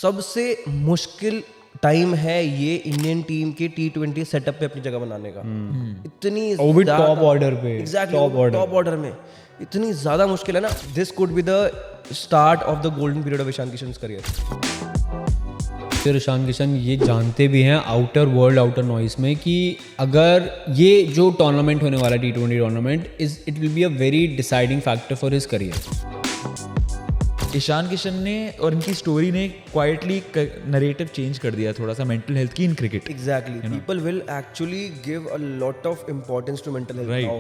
सबसे मुश्किल टाइम है ये इंडियन टीम के T20 सेटअप पे अपनी जगह बनाने का। इतनी टॉप ऑर्डर पे, एग्जैक्टली टॉप ऑर्डर में इतनी ज्यादा मुश्किल है ना। This could be the start of the golden period of Ishan Kishan's career. फिर ईशान किशन ये जानते भी हैं आउटर वर्ल्ड, आउटर नॉइस में, कि अगर ये जो टूर्नामेंट होने वाला है T20 tournament it will be a very deciding factor for his career. Ishan Kishan ने और इनकी स्टोरी ने क्वाइटली नरेटिव चेंज कर दिया थोड़ा सा मेंटल हेल्थ की in cricket. Exactly, people will actually give a lot of importance to mental health now.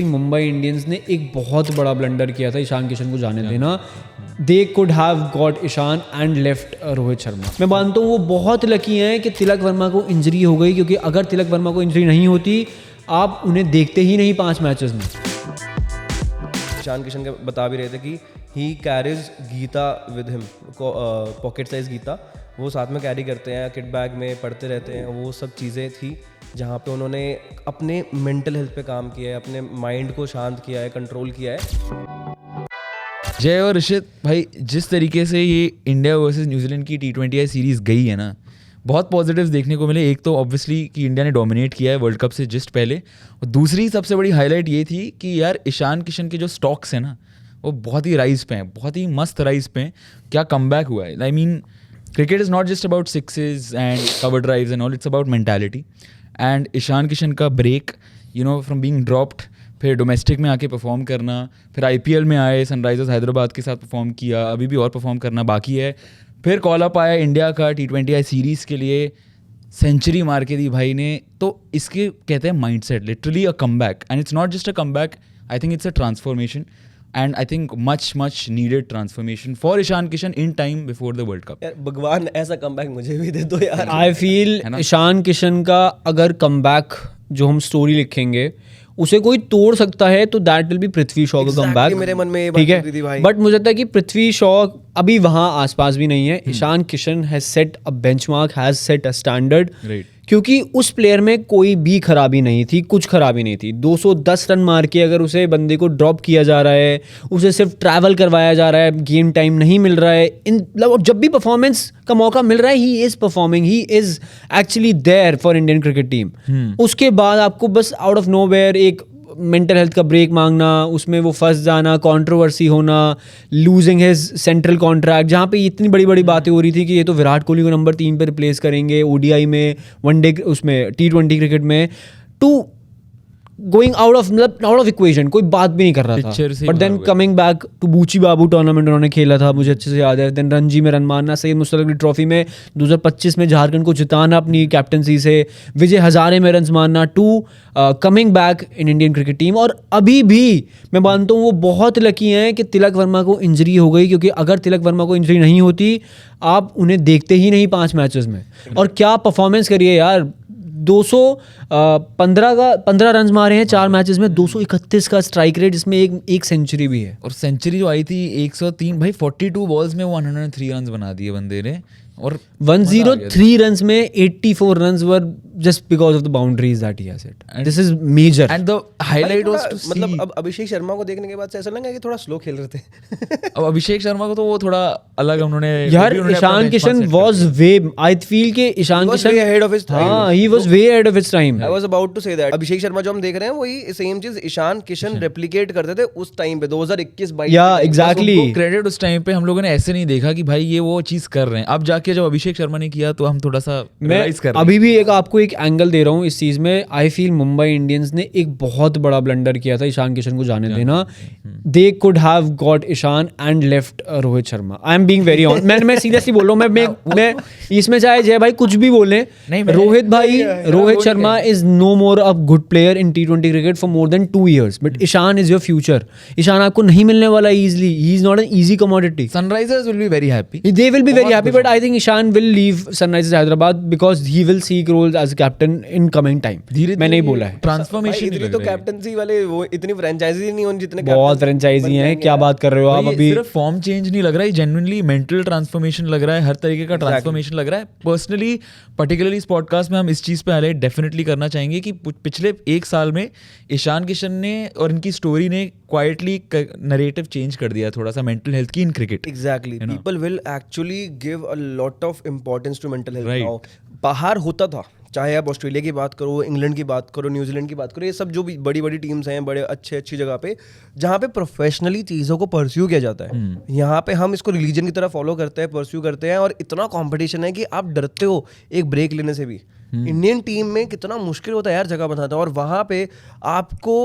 Mumbai Indians ने एक बहुत बड़ा ब्लंडर किया था ईशान किशन को जाने देना। They could have got Ishan and left Rohit Sharma. मैं मानता हूँ वो बहुत लकी हैं कि तिलक वर्मा को इंजरी हो गई, क्योंकि अगर तिलक वर्मा को इंजरी नहीं होती आप उन्हें देखते ही नहीं 5 मैचेस में। ईशान किशन के बता भी रहे थे कि he carries Gita with him, pocket size Gita वो साथ में कैरी करते हैं, किट बैग में पढ़ते रहते हैं। वो सब चीज़ें थी जहाँ पे उन्होंने अपने मेंटल हेल्थ पे काम किया है, अपने माइंड को शांत किया है, कंट्रोल किया है। जय और ऋषित भाई, जिस तरीके से ये इंडिया वर्सेस न्यूजीलैंड की T20 सीरीज़ गई है ना, बहुत पॉजिटिव्स देखने को मिले। एक तो ऑब्वियसली कि इंडिया ने डोमिनेट किया है वर्ल्ड कप से जस्ट पहले, और दूसरी सबसे बड़ी हाईलाइट ये थी कि यार ईशान किशन के जो स्टॉक्स हैं ना वो बहुत ही राइज पे हैं, बहुत ही मस्त राइज पे हैं। क्या कमबैक हुआ है। I mean cricket is not just about sixes and cover drives and all, it's about mentality. And Ishan Kishan का break, you know, from being dropped, फिर डोमेस्टिक में आके परफॉर्म करना, फिर IPL में आए, सनराइजर्स हैदराबाद के साथ परफॉर्म किया, अभी भी और परफॉर्म करना बाकी है। फिर कॉल अप आया इंडिया का T20 सीरीज़ के लिए, सेंचुरी मार के दी भाई ने। तो इसके कहते हैं mindset, literally a comeback, and it's not just a comeback, I think it's a transformation, and I think much needed transformation for Ishan Kishan in time before the world cup. भगवान ऐसा कमबैक मुझे भी दे दो यार। आई फील ईशान किशन का अगर comeback जो हम स्टोरी लिखेंगे उसे कोई तोड़ सकता है तो that will be Prithvi Shaw का कमबैक। मेरे मन में ये ठीक बात थी भाई। है, बट मुझे लगता है कि पृथ्वी शॉ अभी वहाँ आसपास भी नहीं है। Ishan Kishan has set a benchmark, has set a standard, क्योंकि उस प्लेयर में कोई भी खराबी नहीं थी, कुछ खराबी नहीं थी। 210 रन मार के अगर उसे बंदे को ड्रॉप किया जा रहा है, उसे सिर्फ ट्रैवल करवाया जा रहा है, गेम टाइम नहीं मिल रहा है, जब भी परफॉर्मेंस का मौका मिल रहा है he is performing, he is actually there for Indian cricket team. उसके बाद आपको बस आउट ऑफ नोवेयर एक मेंटल हेल्थ का ब्रेक मांगना, उसमें वो फंस जाना, कंट्रोवर्सी होना, लूजिंग हिज सेंट्रल कॉन्ट्रैक्ट, जहाँ पे इतनी बड़ी बड़ी बातें हो रही थी कि ये तो विराट कोहली को नंबर 3 पे रिप्लेस करेंगे ODI में, वनडे उसमें T20 क्रिकेट में, to going out of equation, कोई बात भी नहीं कर रहा था। But then coming back to Buchi Babu tournament उन्होंने खेला था, मुझे अच्छे से याद है। देन रणजी में रन मारना, सैयद मुश्ताक अली ट्रॉफी में 2025 में झारखंड को जिताना अपनी कैप्टनसी से, विजय हजारे में रन मारना, to coming back in Indian cricket team. और अभी भी मैं मानता हूँ वो बहुत लकी हैं कि तिलक वर्मा को इंजरी हो गई, क्योंकि अगर तिलक वर्मा को इंजरी नहीं होती आप उन्हें देखते ही नहीं 5 मैचेस में। और क्या परफॉर्मेंस करिए यार, 215 रन मारे हैं 4 मैचेस में, 231 का स्ट्राइक रेट, जिसमें एक सेंचुरी भी है। और सेंचुरी जो आई थी 103 भाई, 42 बॉल्स में 103 रन बना दिए बंदे ने। और 103 रन्स में 84 runs were just because of the boundaries that he has set. This is major. And the highlight was to see, मतलब अब अभिषेक शर्मा को देखने के बाद से ऐसा लगा कि थोड़ा स्लो खेल रहे थे। अब अभिषेक शर्मा को तो वो थोड़ा अलग उन्होंने यार, Ishan Kishan was way, I feel के Ishan Kishan ahead of his time. हां, he was way ahead of his time. I was about to say that Abhishek Sharma जो हम देख रहे हैं वही सेम चीज ईशान किशन रेप्लिकेट करते थे उस टाइम पे 2021-22। या एग्जैक्टली, क्रेडिट उस टाइम पे हम लोगों ने ऐसे नहीं देखा कि भाई ये वो चीज कर रहे हैं। अब जाके जब अभिषेक शर्मा ने किया तो हम थोड़ा सा रियलाइज कर रहे हैं। अभी भी एक आपको एक एंगल दे रहा हूँ इस चीज में। आई फील मुंबई इंडियंस ने एक बहुत बड़ा ब्लंडर किया था ईशान किशन को जाने देना। They could have got Ishan and left Rohit Sharma. I am being very honest, मैं सीरियसली बोल रहा हूँ। मैं इसमें चाहे जय भाई कुछ भी बोले, Rohit Sharma is no more a good player in T20 cricket for more than 2 years, but Ishan is your future. Ishan आपको नहीं मिलने वाला easily, he is not an easy commodity. Sunrisers will be very happy, they will be very happy, but I think Ishan will leave Sunrisers Hyderabad because he will seek roles as captain in coming time. मैं नहीं बोला है transformation. इतनी तो captaincy वाले वो इतनी franchise नहीं होनी जितने बहुत फ्रेंचाइजी हैं। क्या बात कर रहे हो आप? अभी सिर्फ फॉर्म चेंज नहीं लग रहा है, जेन्युइनली मेंटल ट्रांसफॉर्मेशन लग रहा है, हर तरीके का ट्रांसफॉर्मेशन लग रहा है। पर्सनली पर्टिकुलरली इस पॉडकास्ट में हम इस चीज़ पे हाईलाइट डेफिनेटली करना चाहेंगे कि पिछले 1 साल में ईशान किशन ने और इनकी स्टोरी ने क्वाइटली नरेटिव चेंज कर दिया थोड़ा सा मेंटल हेल्थ की in cricket. Exactly, people will actually give a lot of importance to mental health Right. Now. बाहर होता था, चाहे आप ऑस्ट्रेलिया की बात करो, इंग्लैंड की बात करो, न्यूजीलैंड की बात करो, ये सब जो भी बड़ी बड़ी टीम्स हैं, बड़े अच्छी जगह पे जहाँ पे प्रोफेशनली चीज़ों को परस्यू किया जाता है. यहाँ पे हम इसको रिलीजन की तरह फॉलो करते हैं, परस्यू करते हैं, और इतना कंपटीशन है कि आप डरते हो एक ब्रेक लेने से भी. इंडियन टीम में कितना मुश्किल होता है यार जगह बनाता है, और वहाँ पे आपको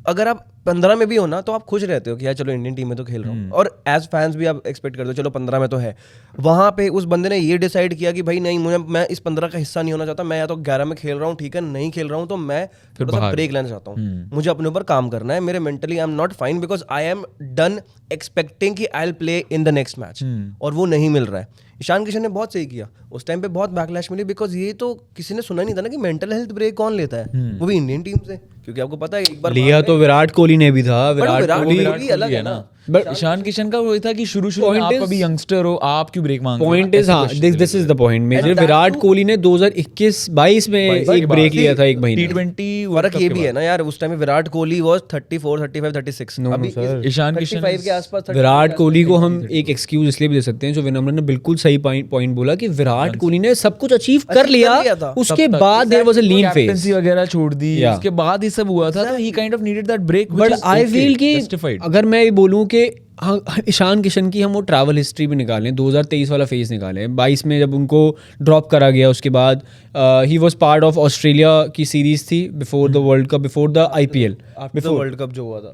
अगर आप 15 में भी हो ना तो आप खुश रहते हो कि यार चलो इंडियन टीम में तो खेल रहा हूँ, और एज फैंस भी आप एक्सपेक्ट करते हो चलो 15 में तो है. वहाँ पे उस बंदे ने ये डिसाइड किया कि भाई नहीं, मैं इस 15 का हिस्सा नहीं होना चाहता, मैं या तो 11 में खेल रहा हूँ, ठीक है, नहीं खेल रहा हूँ तो मैं थोड़ा सा ब्रेक लेना चाहता हूँ, मुझे अपने ऊपर काम करना है, मेरे mentally I am not fine because I am done expecting कि I will play in the next match, और वो नहीं मिल रहा है. ईशान किशन ने बहुत सही किया, उस टाइम पे बहुत बैकलैश मिली बिकॉज ये तो किसी ने सुना नहीं था ना कि मेंटल हेल्थ ब्रेक कौन लेता है, वो भी इंडियन टीम से, क्योंकि आपको पता है एक बार लिया तो विराट कोहली ने भी था. विराट कोहली अलग है ना. बट ईशान किशन का वो था कि शुरू में आप अभी यंगस्टर हो, आप क्यों ब्रेक मांग रहे हो? पॉइंट इज, हाँ, this is the point major. Virat Kohli ने 2021-22 में एक ब्रेक लिया था, एक महीने. T20 फर्क ये भी है ना यार, उस टाइम में विराट कोहली वाज 34, 35, 36. अभी ईशान किशन 35 के आसपास. विराट कोहली को हम एक एक्सक्यूज इसलिए भी दे सकते हैं, जो विनम्र ने बिल्कुल सही पॉइंट बोला कि विराट कोहली ने सब कुछ अचीव कर लिया, उसके बाद there was a lean phase, captaincy वगैरह छोड़ दी, उसके बाद ये सब हुआ था, तो he kind of needed that break. But I feel कि अगर मैं ये बोलूं कि हाँ, ईशान किशन की हम वो ट्रैवल हिस्ट्री भी निकालें, 2023 वाला फेज निकालें, 22 में जब उनको ड्रॉप करा गया, उसके बाद he was part of Australia की सीरीज थी before the world cup, before the IPL, before world cup जो हुआ था,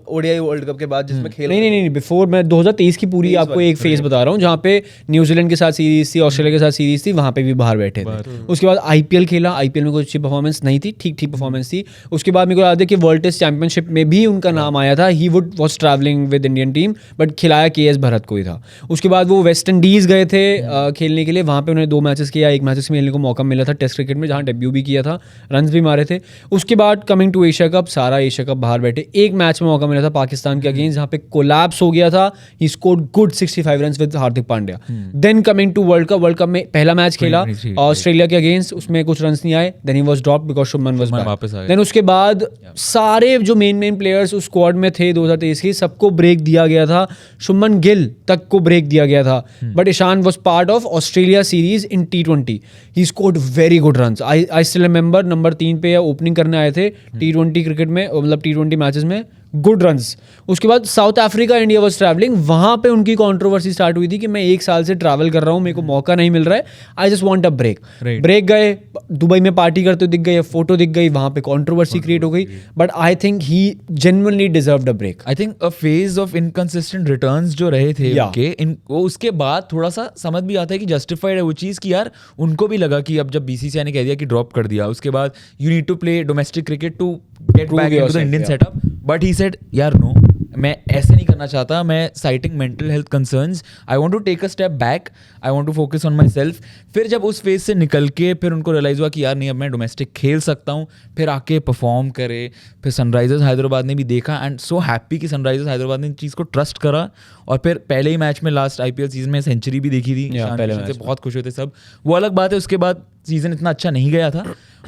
ओडीआई वर्ल्ड कप के बाद जिसमें खेल. नहीं, बिफोर, मैं 2023 की पूरी आपको एक फेज बता रहा हूँ जहाँ पे न्यूजीलैंड के साथ सीरीज थी, ऑस्ट्रेलिया के साथ सीरीज थी, वहाँ पे भी बाहर बैठे थे. उसके बाद IPL खेला, IPL में कोई अच्छी परफॉर्मेंस नहीं थी, ठीक परफॉर्मेंस थी. उसके बाद मेरे को याद है कि वर्ल्ड टेस्ट चैंपियनशिप में भी उनका नाम आया था, he was travelling with Indian team, but खिलाया KS भरत को ही था. उसके बाद वो वेस्ट इंडीज गए थे खेलने के लिए, वहाँ पे उन्होंने 2 मैचेस किया, 1 मैचेस में खेलने को मौका मिला था टेस्ट क्रिकेट में, जहाँ डेब्यू भी किया था, रन्स भी मारे थे. उसके बाद कमिंग टू एशिया कप, सारा एशिया कप बाहर बैठे. एक मैच में मौका मिला था पाकिस्तान के अगेंस्ट, जहाँ पे कोलैप्स हो गया था, he scored good 65 runs with Hardik Pandya. Then coming to world cup में पहला मैच खेला ऑस्ट्रेलिया के अगेंस्ट, उसमें कुछ रन्स नहीं आए, then he was dropped because Shubman was back. Then उसके बाद सारे जो मेन प्लेयर्स उस स्क्वाड में थे 2023 की, सबको ब्रेक दिया गया था, शुभमन गिल तक को ब्रेक दिया गया था. But Ishan was part of Australia series in T20, he scored very good runs. I still remember number 3 पे ओपनिंग करने आए थे T20 क्रिकेट में, मतलब T20 मैचेस में, गुड रन्स. उसके बाद south Africa India was travelling, वहाँ पे उनकी कंट्रोवर्सी स्टार्ट हुई थी कि मैं 1 साल से ट्रैवल कर रहा हूँ, मेरे को मौका नहीं मिल रहा है, I just want a break. Break गए, दुबई में पार्टी करते दिख गए, फोटो दिख गई, वहाँ पे कंट्रोवर्सी क्रिएट हो गई. But I think he genuinely deserved a break. I think a phase of inconsistent returns जो रहे थे उनके, वो उसके बाद थोड़ा सा समझ भी आता है कि जस्टिफाइड है वो चीज़ कि यार उनको भी लगा कि अब जब BCCI ने कह दिया कि ड्रॉप कर दिया, उसके बाद you need to play domestic cricket to get back into the Indian setup. But he said यार नो, मैं ऐसे नहीं करना चाहता, मैं citing mental health concerns, I want to take a step back, I want to focus on myself. फिर जब उस फेज से निकल के फिर उनको रियलाइज हुआ कि यार नहीं, अब मैं डोमेस्टिक खेल सकता हूँ, फिर आके परफॉर्म करे. फिर सनराइजर्स हैदराबाद ने भी देखा एंड सो हैप्पी कि सनराइजर्स हैदराबाद ने चीज़ को ट्रस्ट करा, और फिर पहले ही मैच में लास्ट IPL सीजन में सेंचुरी भी देखी थी, से बहुत खुश हुए थे सब. वो अलग बात है, उसके बाद सीजन इतना अच्छा नहीं गया था,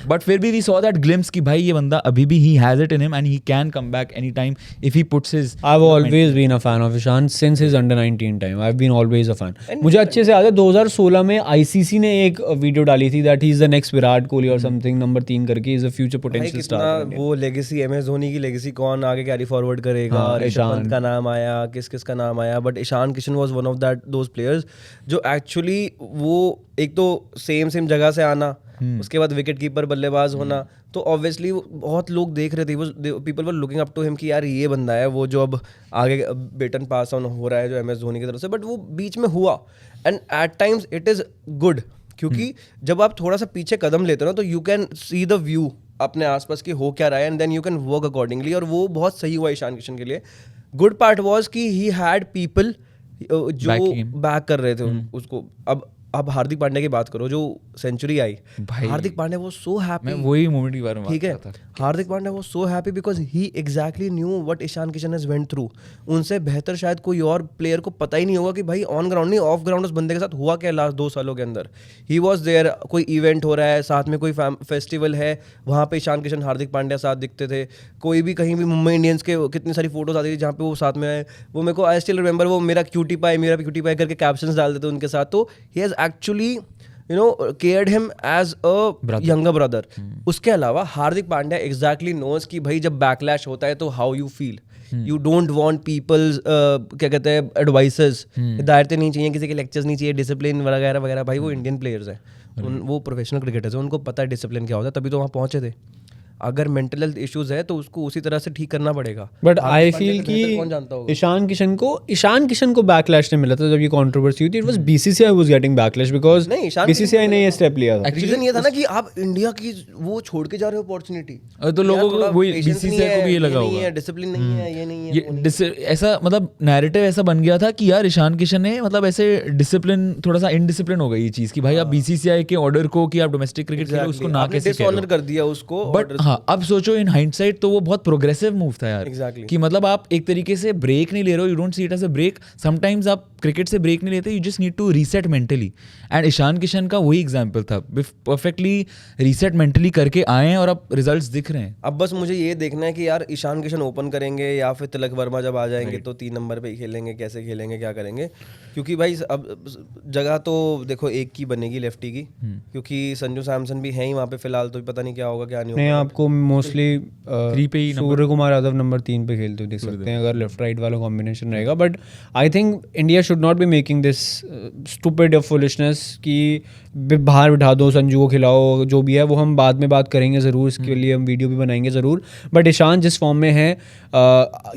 बट फिर भी वी सॉ दैट ग्लिम्स कि भाई ये बंदा अभी भी he has it in him and he can come back any time if he puts his. I have always been a fan of Ishan since his under 19 time. I have been always a fan. मुझे अच्छे से याद है 2016 में ICC ने एक video डाली थी that he is the next Virat Kohli और समथिंग, नंबर 3 करके, is a future potential star. वो लेगेसी MS धोनी की लेगेसी कौन आगे कैरी फॉरवर्ड करेगा, ऋषभ पंत का नाम आया, किस का नाम आया, but Ishan Kishan was one of those players जो एक्चुअली वो एक तो सेम जगह से आना, उसके बाद विकेट कीपर बल्लेबाज होना, तो ऑब्वियसली बहुत लोग देख रहे थे, वो people were looking up to him कि यार ये बंदा है वो जो अब आगे बेटन पास ऑन हो रहा है जो MS धोनी की तरफ से. बट वो बीच में हुआ and at times it is good, क्योंकि जब आप थोड़ा सा पीछे कदम लेते हो ना तो you can see the view अपने आसपास की हो क्या रहा है and then you can work accordingly, और वो बहुत सही हुआ ईशान किशन के लिए. गुड पार्ट वॉज कि ही हैड पीपल जो बैक कर रहे थे उसको. अब अब हार्दिक पांड्या की बात करो जो सेंचुरी आई, भाई, हार्दिक पांड्या वो सो हैप्पी, मैं वही मोमेंट के बारे में ठीक है, बात कर रहा था। हार्दिक पांड्या वो so happy because he exactly knew what Ishan Kishan has went through. उनसे बेहतर शायद कोई और प्लेयर को पता ही नहीं होगा कि भाई ऑन ग्राउंड नहीं ऑफ ग्राउंड उस बंदे के साथ हुआ क्या लास्ट 2 सालों के अंदर। ही वॉज देयर, कोई इवेंट हो रहा है, साथ में कोई फेस्टिवल है, वहाँ पे ईशान किशन हार्दिक पांड्या साथ दिखते थे। कोई भी कहीं भी मुंबई इंडियंस के कितनी सारी फोटोज आती थी जहाँ पे वो साथ में आए, वो मेरे को आई स्टिल रिमेंबर, वो मेरा क्यूटी पाई करके कैप्शंस डाल देते उनके साथ। तो he has actually cared him as a younger brother. उसके अलावा हार्दिक पांड्या exactly knows कि भाई जब बैकलैश होता है तो how you feel. You don't want people's क्या कहते हैं एडवाइसेस, हिदायतें नहीं चाहिए, किसी के लेक्चर्स नहीं चाहिए, डिसिप्लिन वगैरह वगैरह। भाई वो इंडियन प्लेयर्स हैं, वो प्रोफेशनल क्रिकेटर्स हैं, उनको पता है डिसिप्लिन क्या होता है, तभी तो वहाँ पहुँचे थे। अगर मेंटल हेल्थ इश्यूज है तो उसको उसी तरह से ठीक करना पड़ेगा। बट आई फील कौन जानता होगा? कि ईशान किशन को बैकलैश नहीं मिला था जब ये कंट्रोवर्सी हुई थी। It was BCCI was getting backlash because नहीं, ईशान बीसीसीआई ने ये स्टेप लिया था। रीजन ये था ना कि आप इंडिया की वो छोड़ के जा रहे हो अपॉर्चुनिटी, तो लोगों को वही बीसीसीआई को भी ये लगा होगा, डिसिप्लिन नहीं है, ये नहीं है, ये ऐसा मतलब नैरेटिव ऐसा बन गया था कि यार ईशान किशन ने मतलब ऐसे डिसिप्लिन, थोड़ा सा इनडिसिप्लिन हो गई ये चीज कि भाई आप बीसीसीआई के ऑर्डर को कि आप डोमेस्टिक क्रिकेट खेलो उसको ना कैसे डिसऑनर कर दिया उसको। बट हाँ, अब सोचो इन हाइंडसाइट तो वो बहुत प्रोग्रेसिव मूव था यार। Exactly. कि मतलब आप एक तरीके से ब्रेक नहीं ले रहे हो, you don't see it as a break. Sometimes आप क्रिकेट से ब्रेक नहीं लेते, you just need to reset mentally. And Ishan Kishan का वही एग्जांपल था, परफेक्टली रीसेट मेंटली करके आए हैं और अब रिजल्ट्स दिख रहे हैं। अब बस मुझे ये देखना है कि यार ईशान किशन ओपन करेंगे या फिर तिलक वर्मा जब आ जाएंगे तो 3 नंबर पे ही खेलेंगे, कैसे खेलेंगे, क्या करेंगे। क्योंकि भाई अब जगह तो देखो एक की बनेगी लेफ्टी की, क्योंकि संजू सैमसन भी है ही वहाँ पे फिलहाल, तो पता नहीं क्या होगा क्या नहीं नहीं, होगा। आपको मोस्टली 3 पे ही सूर्य कुमार यादव नंबर 3 पे खेलते हुए देख सकते हैं अगर लेफ्ट राइट वाला कॉम्बिनेशन रहेगा। But I think India should not be making this stupid foolishness कि बाहर बिठा दो, संजू को खिलाओ, जो भी है वो हम बाद में बात करेंगे ज़रूर, इसके लिए हम वीडियो भी बनाएंगे ज़रूर। बट ईशान जिस फॉर्म में है,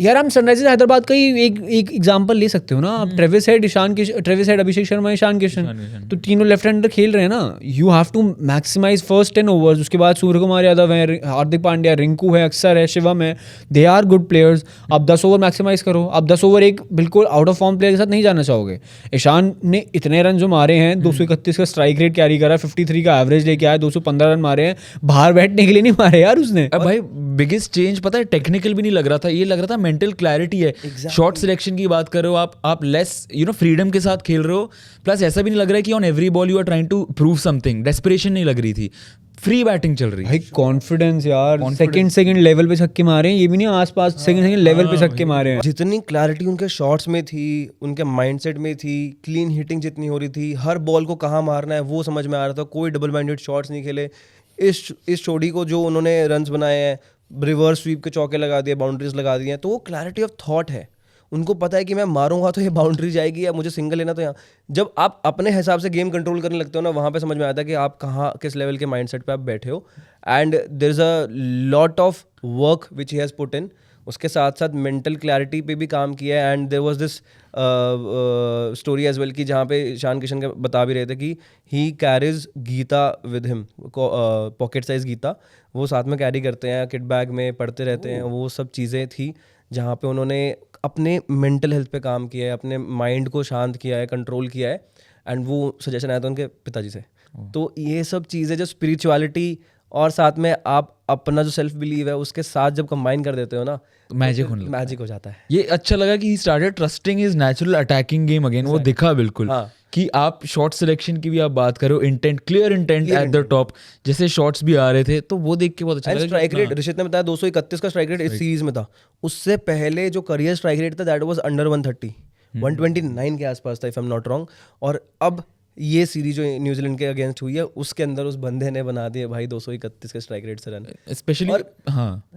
यार हम सनराइजर्स हैदराबाद का ही एक एग्जांपल ले सकते हो ना आप। ट्रेविस हेड, अभिषेक शर्मा, ईशान किशन, तो तीनों लेफ्ट हैंडर खेल रहे हैं ना। You have to maximize first 10 overs. उसके बाद सूर्य कुमार यादव है, हार्दिक पांड्या, रिंकू है, अक्षर है, शिवम है, दे आर गुड प्लेयर्स। आप 10 ओवर मैक्सिमाइज करो। आप 10 ओवर एक बिल्कुल आउट ऑफ फॉर्म प्लेयर के साथ नहीं जाना चाहोगे। ईशान ने इतने रन जो मारे हैं, 231 का स्ट्राइक रेट कैरी करा, 53 का एवरेज लेके आया, 215 रन मारे हैं, बाहर बैठने के लिए नहीं मारे यार उसने। अब भाई बिगेस्ट चेंज पता है, टेक्निकल भी नहीं लग रहा था, ये लग रहा था मेंटल क्लैरिटी है। शॉट सिलेक्शन की बात कर रहे हो आप लेस फ्रीडम के साथ खेल रहे हो। प्लस ऐसा भी नहीं लग रहा है कि on every ball you are trying to prove something, desperation नहीं लग रही थी, फ्री बैटिंग चल रही है। भाई कॉन्फिडेंस यार, सेकंड लेवल पे छक्के मारे हैं, ये भी नहीं आसपास, सेकंड लेवल पे छक्के मारे हैं। जितनी क्लैरिटी उनके शॉट्स में थी, उनके माइंडसेट में थी, क्लीन हिटिंग जितनी हो रही थी, हर बॉल को कहाँ मारना है वो समझ में आ रहा था। कोई डबल माइंडेड शॉट्स नहीं खेले। इस जोड़ी को जो उन्होंने रन्स बनाए हैं, रिवर्स स्वीप के चौके लगा दिए, बाउंड्रीज लगा दी हैं, तो वो क्लैरिटी ऑफ थॉट है। उनको पता है कि मैं मारूंगा तो ये बाउंड्री जाएगी या मुझे सिंगल लेना तो यहाँ। जब आप अपने हिसाब से गेम कंट्रोल करने लगते हो ना, वहाँ पे समझ में आता है कि आप कहाँ किस लेवल के माइंडसेट पे आप बैठे हो। And there is a lot of work which he has put in. उसके साथ साथ मेंटल क्लैरिटी पे भी काम किया है। And there was this story as well कि जहाँ पे ईशान किशन के बता भी रहे थे कि he carries Gita with him, pocket size Gita वो साथ में कैरी करते हैं, किट बैग में पढ़ते रहते हैं। वो सब चीज़ें थी जहाँ पे उन्होंने अपने मेंटल हेल्थ पे काम किया है, अपने माइंड को शांत किया है, कंट्रोल किया है। एंड वो सजेशन आया था उनके पिताजी से। तो ये सब चीज़ें जो स्पिरिचुअलिटी और साथ में आप अपना जो सेल्फ बिलीव है उसके साथ जब कंबाइन कर देते हो ना, तो मैजिक हो जाता है। ये अच्छा लगा कि he started trusting his natural attacking game again. वो दिखा बिल्कुल कि आप शॉट सिलेक्शन की भी आप बात करो, intent, clear intent at the top, जैसे शॉट्स भी आ रहे थे, तो वो देख के बहुत अच्छा लगा। स्ट्राइक रेट ऋषित ने बताया 231 का स्ट्राइक रेट इस सीरीज में था। उससे पहले जो करियर स्ट्राइक रेट था दैट वाज अंडर 130, 129 के आसपास था if I am not wrong. और अब ये सीरीज जो न्यूजीलैंड के अगेंस्ट हुई है उसके अंदर उस बंदे ने बना दिए भाई 231 के स्ट्राइक रेट से रन। स्पेशली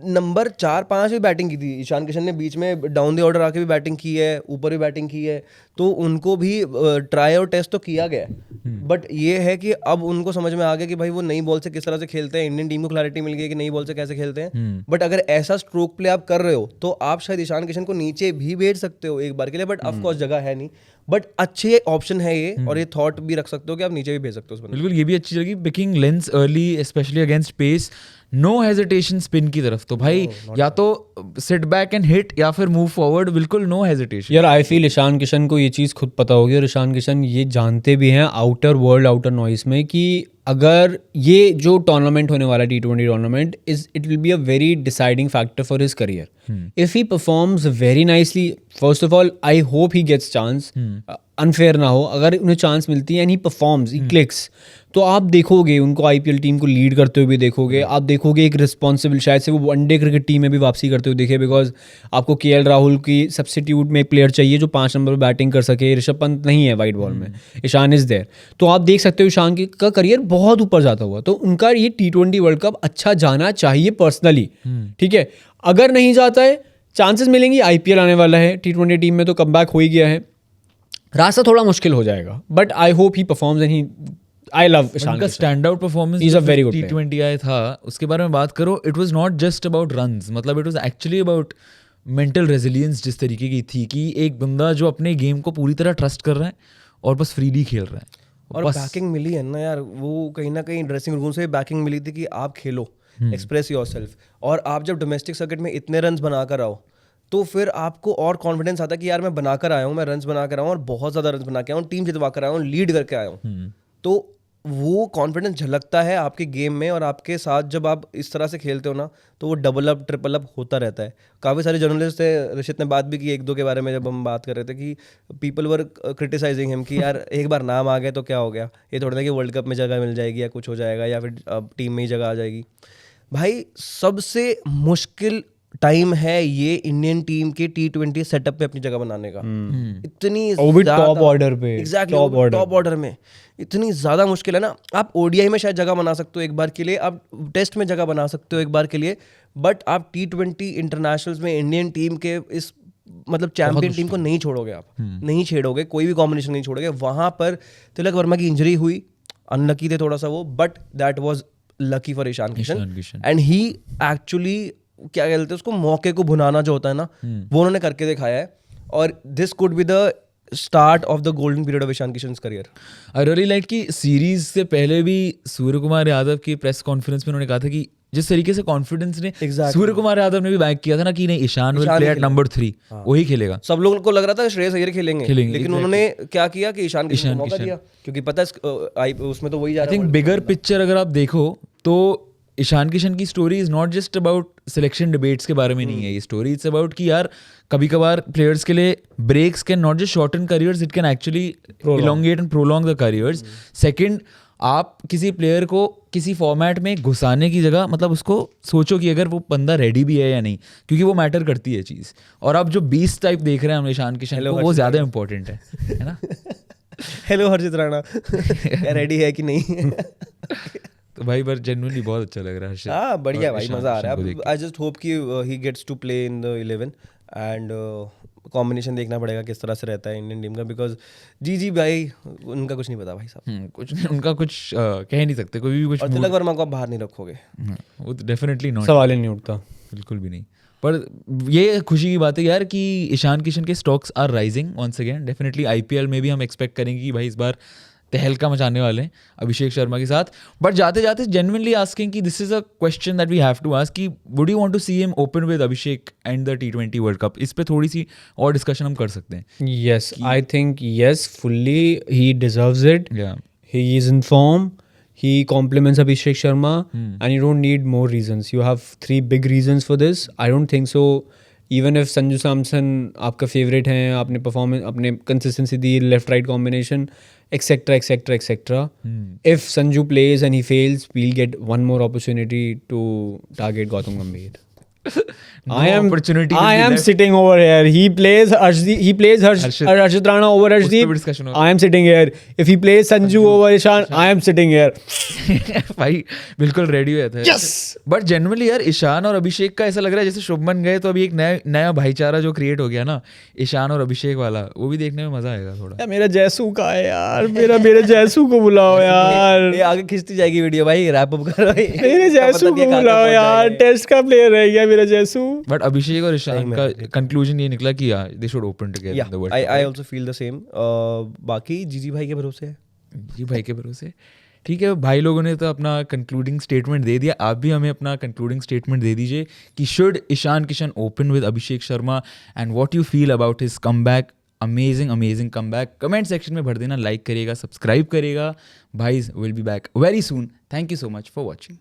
नंबर 4-5 भी बैटिंग की थी ईशान किशन ने, बीच में डाउन द ऑर्डर आके भी बैटिंग की है, ऊपर भी बैटिंग की है। तो उनको भी ट्राई और टेस्ट तो किया गया है। बट ये है कि अब उनको समझ में आ गया कि भाई वो नई बॉल से किस तरह से खेलते हैं। इंडियन टीम को क्लैरिटी मिल गई कि नई बॉल से कैसे खेलते हैं। बट अगर ऐसा स्ट्रोक प्ले आप कर रहे हो तो आप शायद ईशान किशन को नीचे भी भेज सकते हो एक बार के लिए। बट ऑफकोर्स जगह है नहीं। बट अच्छे ऑप्शन है ये, और ये थॉट भी रख सकते हो कि आप नीचे भी भेज सकते हो उस बंदे बिल्कुल, ये भी अच्छी लगी, picking lengths early especially against pace, no hesitation spin की तरफ। तो भाई या तो सिट बैक एंड हिट या फिर मूव फॉरवर्ड, बिल्कुल नो हेजिटेशन। यार आई फील ईशान किशन को ये चीज़ खुद पता होगी, और ईशान किशन ये जानते भी हैं आउटर वर्ल्ड, आउटर नॉइस में, कि अगर ये जो टूर्नामेंट होने वाला T20 tournament it will be a very deciding factor for his career. If he performs very nicely, first of all I hope he gets chance, unfair ना हो, अगर उन्हें चांस मिलती है and he performs, he clicks, तो आप देखोगे उनको आईपीएल टीम को लीड करते हुए भी देखोगे, आप देखोगे एक रिस्पॉन्सिबल, शायद से वो वनडे क्रिकेट टीम में भी वापसी करते हुए देखे, बिकॉज आपको KL राहुल की सब्स्टिट्यूट में एक प्लेयर चाहिए जो 5 नंबर पर बैटिंग कर सके, ऋषभ पंत नहीं है वाइट बॉल में, ईशान इज देयर, तो आप देख सकते हो ईशान का करियर बहुत ऊपर जाता हुआ, तो उनका ये T20 वर्ल्ड कप अच्छा जाना चाहिए पर्सनली, ठीक है। अगर नहीं जाता है, चांसेस मिलेंगी, IPL आने वाला है, T20 टीम में तो कमबैक हो ही गया है, रास्ता थोड़ा मुश्किल हो जाएगा, but I hope he performs and he I love Ishan का stand out performance He's a very good T20 आया था, उसके बारे में बात करो, it was not just about runs, मतलब it was actually about mental resilience जिस तरीके की थी, कि एक बंदा जो अपने गेम को पूरी तरह ट्रस्ट कर रहा है और बस फ्रीली खेल रहा है, और बैकिंग मिली है ना यार, वो कहीं ना कहीं ड्रेसिंग रूम से बैकिंग मिली थी कि आप खेलो, एक्सप्रेस योरसेल्फ, और आप जब डोमेस्टिक सर्किट में इतने रन्स बनाकर आओ तो फिर आपको और कॉन्फिडेंस आता है कि यार मैं बनाकर आया हूँ, मैं रन्स बनाकर आया हूँ और बहुत ज़्यादा रन्स बना के आया हूँ, टीम जितवा कर आया हूँ, लीड करके आया हूँ, तो वो कॉन्फिडेंस झलकता है आपके गेम में, और आपके साथ जब आप इस तरह से खेलते हो ना तो वो डबल अप ट्रिपल अप होता रहता है। काफ़ी सारे जर्नलिस्ट थे, ऋषित ने बात भी की 1-2 के बारे में जब हम बात कर रहे थे, कि पीपल वर क्रिटिसाइजिंग हिम कि यार एक बार नाम आ गया तो क्या हो गया, ये थोड़ा ना कि वर्ल्ड कप में जगह मिल जाएगी या कुछ हो जाएगा या फिर टीम में ही जगह आ जाएगी। भाई सबसे मुश्किल टाइम है ये इंडियन टीम के T20 सेटअप पे अपनी जगह बनाने का, इतनी टॉप ऑर्डर पे, एग्जैक्टली टॉप ऑर्डर में इतनी ज़्यादा मुश्किल है ना। आप ODI में शायद जगह बना सकते हो एक बार के लिए, आप टेस्ट में जगह बना सकते हो एक बार के लिए, बट आप T20 इंटरनेशनल्स में इंडियन टीम के इस मतलब चैंपियन टीम को नहीं छोड़ोगे, आप नहीं छेड़ोगे, कोई भी कॉम्बिनेशन नहीं छोड़ोगे। वहाँ पर तिलक वर्मा की इंजरी हुई, अनलकी थे थोड़ा सा वो, but that was lucky for Ishan Kishan, and he actually क्या कहते हैं उसको, मौके को भुनाना जो होता है ना, वो उन्होंने करके दिखाया है, और this could be the start of the golden period of Ishan Kishan's career. I really like कि सीरीज से पहले भी सूर्य कुमार यादव की प्रेस कॉन्फ्रेंस में उन्होंने कहा था कि जिस तरीके से कॉन्फिडेंस ने सूर्य कुमार यादव ने भी बैक किया था ना कि नहीं, Ishan will play at number 3, वही खेलेगा। सब लोगों को लग रहा था श्रेयस अय्यर खेलेंगे, लेकिन उन्होंने क्या किया कि ईशान किशन को मौका दिया, क्योंकि पता है उसमें तो वही जा रहा है। आई थिंक बिगर पिक्चर अगर आप देखो तो ईशान किशन की story is not just about selection debates के बारे में नहीं है ये स्टोरी, इट्स अबाउट कि यार कभी कभार प्लेयर्स के लिए breaks can not just shorten careers, it can actually elongate and prolong the careers. Second, आप किसी प्लेयर को किसी फॉर्मेट में घुसाने की जगह मतलब उसको सोचो कि अगर वो बंदा रेडी भी है या नहीं, क्योंकि वो मैटर करती है चीज़। और आप जो 20 टाइप देख रहे हैं हम ईशान किशन को, वो ज़्यादा इंपॉर्टेंट है ना। हेलो हर्षित राणा, रेडी है कि नहीं? तो भाई पर जेन्युइनली बहुत अच्छा लग रहा है। हाँ बढ़िया भाई, मजा आ रहा है। आई जस्ट होप कि he gets to play in the 11 and combination देखना पड़ेगा किस तरह से रहता है इंडियन टीम का, बिकॉज जी भाई उनका कुछ नहीं पता भाई साहब, कुछ उनका कुछ कह नहीं सकते कोई भी कुछ। और तिलक वर्मा को आप बाहर नहीं रखोगे, वो तो डेफिनेटली नॉट, सवाल ही नहीं उठता, बिल्कुल भी नहीं। पर ये खुशी की बात है यार कि ईशान किशन के stocks are rising once again. Definitely IPL में भी हम एक्सपेक्ट करेंगे कि भाई इस बार तहलका मचाने वाले हैं अभिषेक शर्मा के साथ। बट जाते जाते जेन्युइनली आस्किंग कि this is a question that we have to ask कि would you want to see him open with Abhishek and the T20 world cup? इस पे थोड़ी सी और डिस्कशन हम कर सकते हैं। Yes, I think yes, fully he deserves it, he is in form, he compliments Abhishek Sharma, and you don't need more reasons. You have 3 big reasons for this. I don't think so. Even if Sanju Samson आपका favourite हैं, आपने performance, आपने consistency the, left right combination, etcetera. If Sanju plays and he fails, we'll get one more opportunity to target Gautam Gambhir. I am sitting over here. He plays Harshit Rana over Arshdeep. I am sitting here. If he plays Sanju over Ishan, I am sitting here. भाई बिल्कुल ready हुए थे। Yes. But generally यार ईशान और अभिषेक का ऐसा लग रहा है जैसे शुभमन गए तो अभी एक नया भाईचारा जो क्रिएट हो गया ना ईशान और अभिषेक वाला, वो भी देखने में मजा आएगा थोड़ा। मेरा जैसू का है यार, मेरे जैसू को बुलाओ यार। ये आगे खिंचती जाएगी वीडियो भाई, रैप अप करो भाई। मेरे जैसू को बुलाओ यार, टेस्ट का प्लेयर रह गया मेरा जैसू. बट अभिषेक और ईशान का कंक्लूजन ये निकला कि they should open together in the world. I also feel the same. बाकी जीजी भाई के भरोसे है. जी भाई के भरोसे. ठीक है, भाई लोगों ने तो अपना कंक्लूडिंग स्टेटमेंट दे दिया. आप भी हमें अपना कंक्लूडिंग स्टेटमेंट दे दीजिए कि should Ishan Kishan open with Abhishek Sharma and what you feel about his comeback. Amazing comeback. Comment section में भर देना, लाइक करिएगा, सब्सक्राइब करिएगा. भाई will be back very soon. Thank you so much for watching.